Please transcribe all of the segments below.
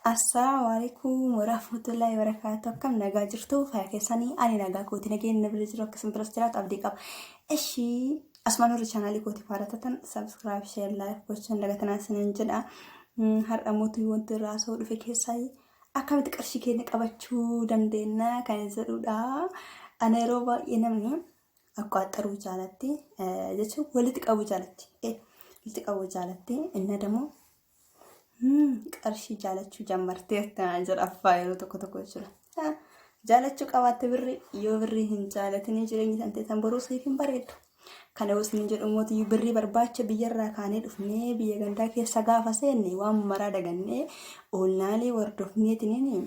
Assalamualaikum warahmatullahi wabarakatuh. Akkam nagaa jirtu fayyaa keessanii ani nagaa kooti nageenya bilisa jiru akkasuma biras jiraatu abdii qaba. Eshi asmaan warri chaanaalii kooti faaratatan subscribe share like gochuun dagatanaa sinin jedha. Har'a mootii wanti irraa soo dhufe keessaa akkamitti qarshii keenya qabachuu dandeenya kan jedhudha. Ana yeroo baay'ee namni akka axxaruu jaalatti jechuun walitti qabuu jaalatti. Walitti qabuu jaalatti inni dammoo qarshii jaalachuu jammartee jira affaa yeroo tokko jechuudha. Jaalachuu qabaatte birri yoo birri hin jaalatini jireenya tantee tan boruu siif hin bareedu. Kana osoo jedhu mootii birri barbaacha biyyarraa kaanee dhufnee biyya gandaa keessa gaafa seenne waan maraa dagannee oolnaalee wardofneetiin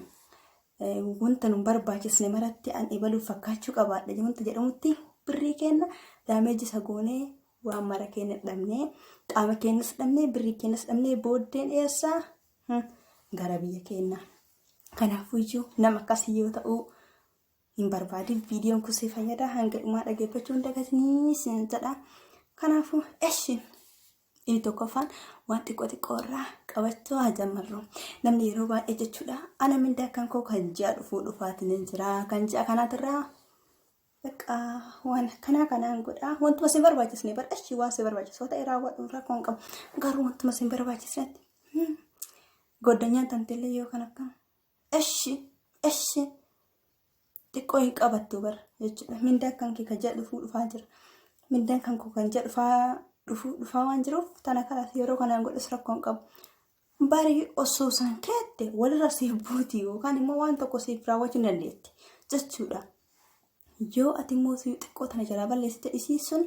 wanta nu barbaachisne maratti an ibaluuf fakkaachuu qabaadha wanta jedhamutti birrii kenna daameeji sagoonee waan mara keenya dhabnee qaama keenyas dhabnee birrii keenyas dhabnee booddeen eessaa gara biyya keenya. Kanaafuu iyyuu nama akkasii yoo ta'u hin barbaadin viidiyoon kun si fayyada hanga dhumaa dhageeffachuu hin dagatanii sin jedha. Kanaafuu inni tokkoffaan waan xiqqoo irraa qabachuu haa jammarru. Namni yeroo baay'ee jechuudha ana mindaa kan koo kan ji'a dhufaatiin jira kan ji'a kanaatirraa Bakka waan kanaan godhaa wantuma si barbaachisne bar'achi waan si barbaachisu ta'e raawwadhu rakkoon qabu garuu wantuma si barbaachisnetti goddanyaan tanteellee yoo kan akka xiqqoo hin qabattu bar jechuudha mindaa kan kee kan jedhu dhufaa jira mindaan kan koo kan jedhu dhufaa waan jiruuf tana kalaas yeroo kanaan godhus rakkoon qabu barii osoo san keette walirra siif buuti yookaan immoo waan tokko siif raawwachuu dandeetti jechuudha. Yoo ati mootii xiqqoo tana jalaa balleessite isiisuun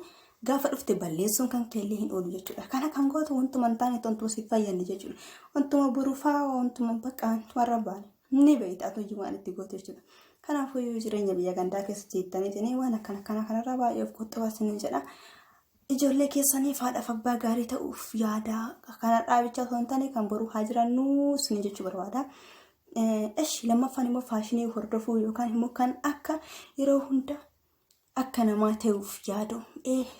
gaafa dhufte balleessuun kan keellee hin oolu jechuudha. Kana kan gootu wantuma hin taane wantuma siif fayyadne jechuudha. Wantuma burufaa wantuma baqqaan warra baane ni beektaa hojii waan itti gootu jechuudha. Kanaafuu yoo jireenya biyya gandaa keessa jettanii waan akkana kanarraa baay'ee of qoxxabaasanii jedha. Ijoollee keessanii faadhaaf abbaa gaarii ta'uuf yaada kana dhaabichaa osoo hin taane kan boruu haa jirannu sin jechuu barbaada. Lammaffaan immoo faashinii hordofuu yookaan immoo kan akka yeroo hunda akka namaa ta'uuf yaadu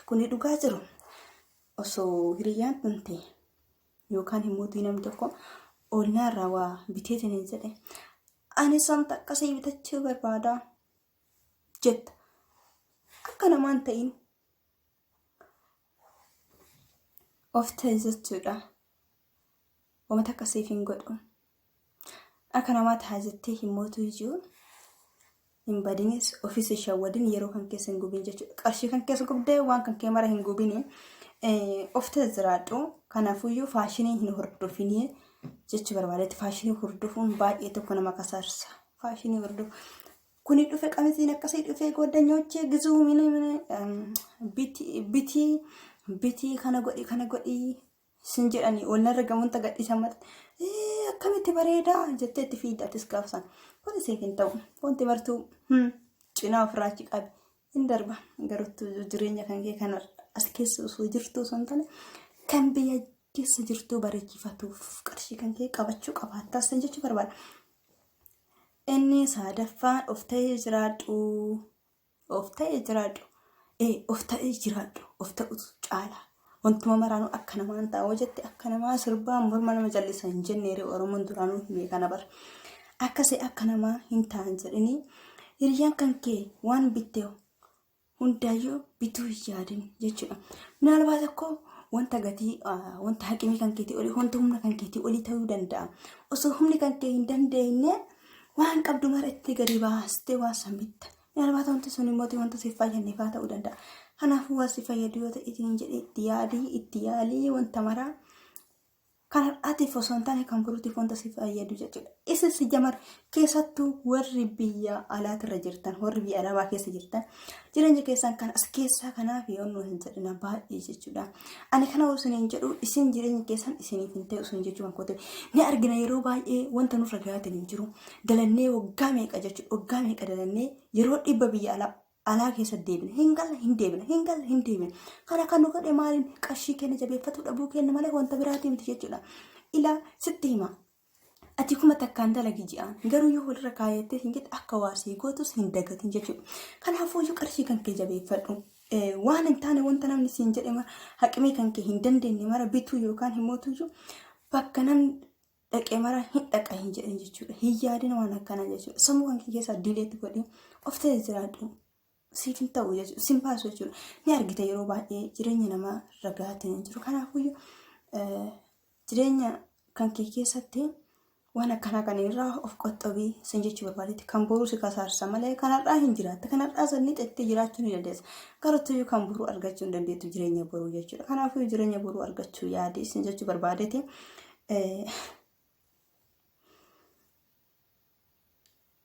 kuni dhugaa jiru osoo hiriyyaan tuntee yookaan immoo namni tokko oolmaa irraa waa biteetiin jedhe ani samta akkasii bitachuu barbaada jetta akka namaan ta'in of ta'e jechuudha wanta akkasiif hin godhu. Akka namaa tajaajiltee hin mootu iyyuu hin badinis ofiisi shawwadin yeroo kan keessa hin gubin jechuudha. Qarshii kan keessa gubdee waan kan kee mara hin gubin of tajiraadhu. Kanaafuyyuu faashinii hin hordofin jechuu barbaadetti faashinii hordofuun baay'ee tokko nama kasaarsa. Faashinii hordofu kuni dhufe qamisiin akkasii dhufe goddanyochee gizuu bitii kana godhii sin jedhanii walnarra gamoota gadhiisan mata akkamitti bareedaa jettee itti fiiddatis gaafsan kun isee hin ta'u wanti martuu cinaa ofirraachi qabe hin darba garuu jireenya kan kee kana as keessa osoo jirtu sun tane kan biyya keessa jirtu bareechifatuuf qarshii kan kee qabachuu qabaattas jechuu barbaada. Inni sadaffaan of ta'ee jiraadhu of ta'utu caala. Wantuma maraanuu akka namaan ta'uu jette akka namaa sirbaan morma nama jallisan hin jenne Oromoon duraanuu himee kana bara. Akkasii akka namaa hin ta'an jedhanii hiriyyaan kan kee waan bittee hundaayyuu bituu hin yaadin jechuudha. Minaalbaa tokko wanta gatii wanta haqimii kan keetii olii wanta humna kan keetii olii ta'uu danda'a. Osoo humni kan kee hin dandeenye waan qabdu mara itti gadi baastee waan san bitta. Minaalbaa wanti sun immoo wanta siif fayyadneefaa ta'uu danda'a. Kanaafuu waan si fayyadu yoo ta'e itti yaalii wanta maraa kan har'aatiif osoo hin taane kan boruutiif wanta si fayyadu jechuudha. Isis jamar keessattuu warri biyya alaatirra jirtan warri biyya alaabaa keessa jirtan jireenya keessan kan as keessaa kanaaf yoonnuu hin jedhina baay'ee jechuudha. Ani kana osoo hin jedhu isin jireenya keessan isiniif hin ta'e osoo hin jechuu kan koote ni argina yeroo baay'ee wanta nurra gahaatiin hin jiru dalannee waggaa meeqa jechuudha waggaa meeqa dalannee yeroo dhibba biyya alaa keessa deebina hin deebina kana kan nu godhe maaliin qarshii keenya jabeeffatu dhabuu keenya malee wanta biraatii miti jechuudha. Ilaa sitti hima ati kuma takkaan dalagi ji'aan garuu yoo walirra kaayattee hin jette akka waasii gootus hin dagatin jechuudha. Kanaafuu iyyuu qarshii kan kee jabeeffadhu waan hin taane wanta namni siin jedhe haqimee kan kee hin dandeenye mara bituu yookaan hin mootu iyyuu bakka namni dhaqee mara hin dhaqa hin jedhin jechuudha. Hin yaadin waan akkanaa jechuudha. Sammuu kan keessaa dileetti godhin of ta'ee jiraadhu. Siif hin ta'u jechuudha. Sin baasu jechuudha. Ni argita yeroo baay'ee jireenya namaa ragaatiin hin jiru. Kanaafuyyuu jireenya kan kee keessatti waan akkanaa kan irraa of qoxxabii sin jechuu barbaadetti kan boruu si kasaarsa malee kanarraa hin jiraatta. Kanarraa sanni xettee jiraachuu ni dandeessa. Garuu kan boruu argachuu hin dandeettu jireenya boruu jechuudha. Kanaafuu jireenya boruu argachuu yaadii sin jechuu barbaadetti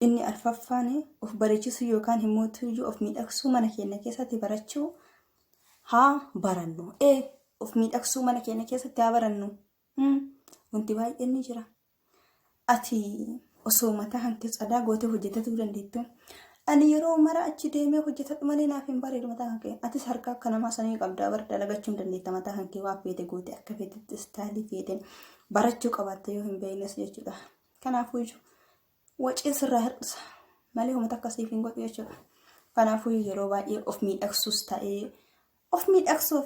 inni arfaffaan of bareechisuu yookaan himootuyyuu of miidhagsuu mana keenya keessatti barachuu haa barannu. Of miidhagsuu mana keenya keessatti haa barannu. Wanti baay'een ni jira. Ati osoo mataa hanqee cadaa gootee hojjetachuu dandeettu. Ani yeroo mara achi deemee hojjetadhu malee naaf hin bareedu mataa hanqee. Atis harka akka namaa sanii qabdaa bar dalagachuu hin dandeetta mataa hanqee waa feete gootee akka feetetti istaayilii feeteen barachuu qabaatte yoo hin beeknes jechuudha. Kanaafuu wacii sirraa hir'isa malee uummata akkasiif hin godhu jechuudha. Kanaafuu yeroo baay'ee of miidhagsuus ta'ee of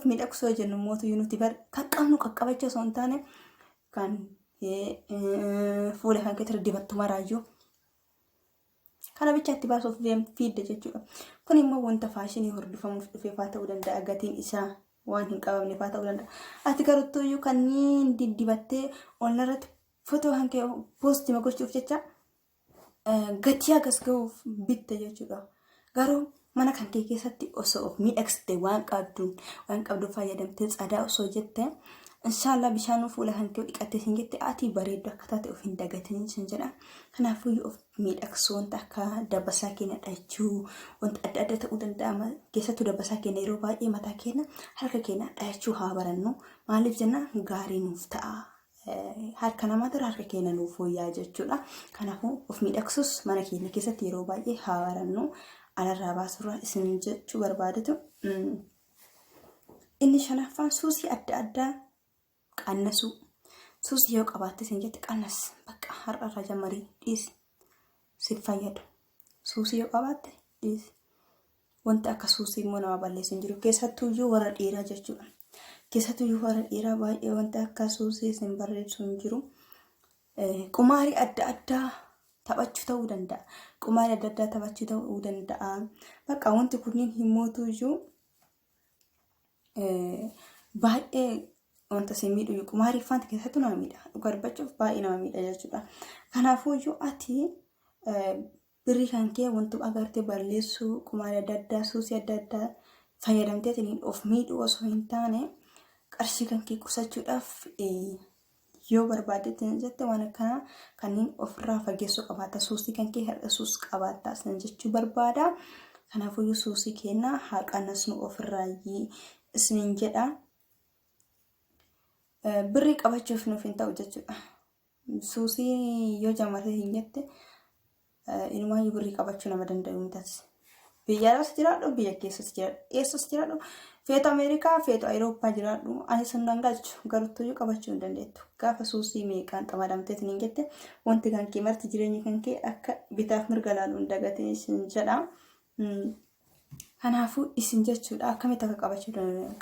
miidhagsuu jennu mootuu nuti bar qaqqabnu qaqqabachuu osoo hin taane kan fuula kan keessatti dibattu maraayyuu kana bichaatti baasuuf fiidde jechuudha. Kun immoo wanta faashinii hordofamuuf dhufeefaa ta'uu danda'a. Gatiin isaa waan hin qabamneefaa ta'uu danda'a. Ati garuttuyyuu kanneen diddibattee onlarratti footoo hanqee poostii gochuuf jecha gatii akkas ga'uuf bitte jechuudha. Garuu mana kan kee keessatti osoo of miidhagsite waan qabdu fayyadamtee cadaa osoo jette inshallah bishaan fuula kan kee dhiqattee sin jette ati bareeddu akka taate of hin dagatin sin jedha. Kanaafuu of miidhagsuu wanta akka dabasaa keenya dhahachuu wanta adda adda ta'uu danda'a. Keessattuu dabasaa keenya yeroo baay'ee mataa keenya harka keenya dhahachuu haa barannu. Maaliif jenna gaarii nuuf ta'a. Harka namaatti harka keenya nuuf fooyyaa jechuudha. Kanaafuu of miidhagsuus mana keenya keessatti yeroo baay'ee haa barannu. Alarraa baasurraa isin jechuu barbaadatu. Inni shanaffaan suusii adda addaa qannasuu. Suusii yoo qabaatte sin jette qannas bakka har'arraa jammarii dhiisi siif fayyadu. Suusii yoo qabaatte dhiisi. Wanti akka suusii immoo nama balleessu hin jiru. Keessattuuyyuu warra dhiiraa jechuudha. Keessattuuyyuu warra dhiiraa baay'ee wanti akka suusii sin barreessu hin jiru. Qumaarii adda addaa taphachuu ta'uu danda'a. Qumaarii adda addaa taphachuu ta'uu danda'a. Bakka wanti kunniin himootuyyuu baay'ee wanta si miidhu qumaariffaan keessattuu nama miidha. Garbachuuf baay'ee nama miidha jechuudha. Kanaafuuyyuu ati birrii kan kee wantu agartee balleessuu qumaarii adda addaa suusii adda addaa fayyadamtee of miidhuu osoo hin taane qarshii kan kee qusachuudhaaf yoo barbaadde jette waan akkanaa kanneen ofirraa fageessuu qabaata. Suusii kan kee hir'isuus qabaata san jechuu barbaada. Kanaafuu suusii keenya haa qannasnu ofirraa isin jedha. Birrii qabachuuf nuuf hin ta'u jechuudha. Suusii yoo jammarree hin jette ilmaa birrii qabachuu nama danda'u mitaati. Biyya alaas jiraadhu biyya keessas jiraadhu eessas jiraadhu feetu Ameerikaa feetu Awurooppaa jiraadhu ani sun dangalchu garuttuyyuu qabachuu hin dandeettu. Gaafa suusii meeqaan xamadamtee hin jette wanti kan kee marti jireenya kan kee akka bitaaf mirga laaluu hin dagatin isin jedha. Kanaafuu isin jechuudha akkamitti akka qabachuu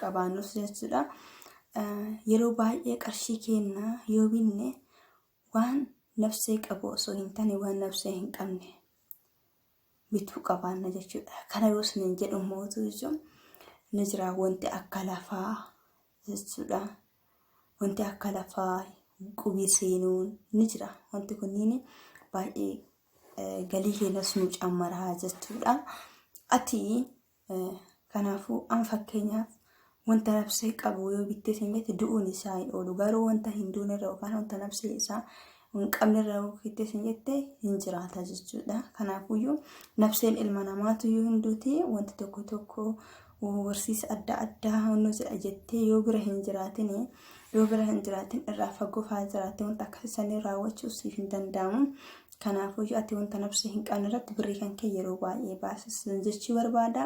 qabaannus jechuudha. Yeroo baay'ee qarshii keenya yoo binne waan nafsee qabu osoo hin taane waan nafsee hin qabne bituu qabaanna jechuudha. Kana yoo isin jedhu mootuu jechuun ni jira wanti akka lafaa jechuudha. Wanti akka lafaa qubii seenuun ni jira. Wanti kunniin baay'ee galii keenyas nu cammaraa jechuudha. Ati kanaafuu an fakkeenyaaf wanta nafsee qabu yoo bittee sin jette du'uun isaa hin oolu. Garuu wanta hin duune irraa yookaan wanta nafsee isaa hin qabne irraa bittee sin jette hin jiraata jechuudha. Kanaafuyyuu nafseen ilma namaatuyyuu hin duuti wanti tokko tokko barsiisa adda addaa hunda jedha jettee yoo bira hin jiraatin irraa fagoo fa'aa jiraatte wanta akkasii raawwachuus hin danda'amu. Kanaafuu ati wanta nafsee hin qabne irratti birrii kan kee yeroo baay'ee baasisan jechuu barbaada.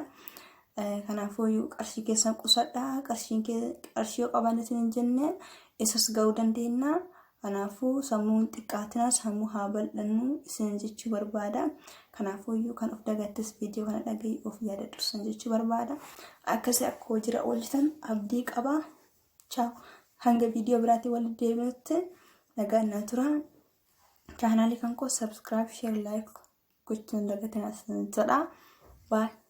Kanaafuu qarshii keessan qusadhaa. Qarshii yoo qabaanne hin jenne isas ga'uu dandeenya. Kanaafuu sammuun xiqqaatina sammuu haa bal'annu isin jechuu barbaada. Kanaafuu kan of dagattis viidiyoo kana dhagahi of yaadadhusan jechuu barbaada. Akkasii akka hojii oolchitan abdii qaba. Ciao. Hanga viidiyoo biraatiin walitti deebinutti nagaan naa tura. Chaanaalii kan koo subscribe, share, like gochuun dagatiin as jedha. Bye.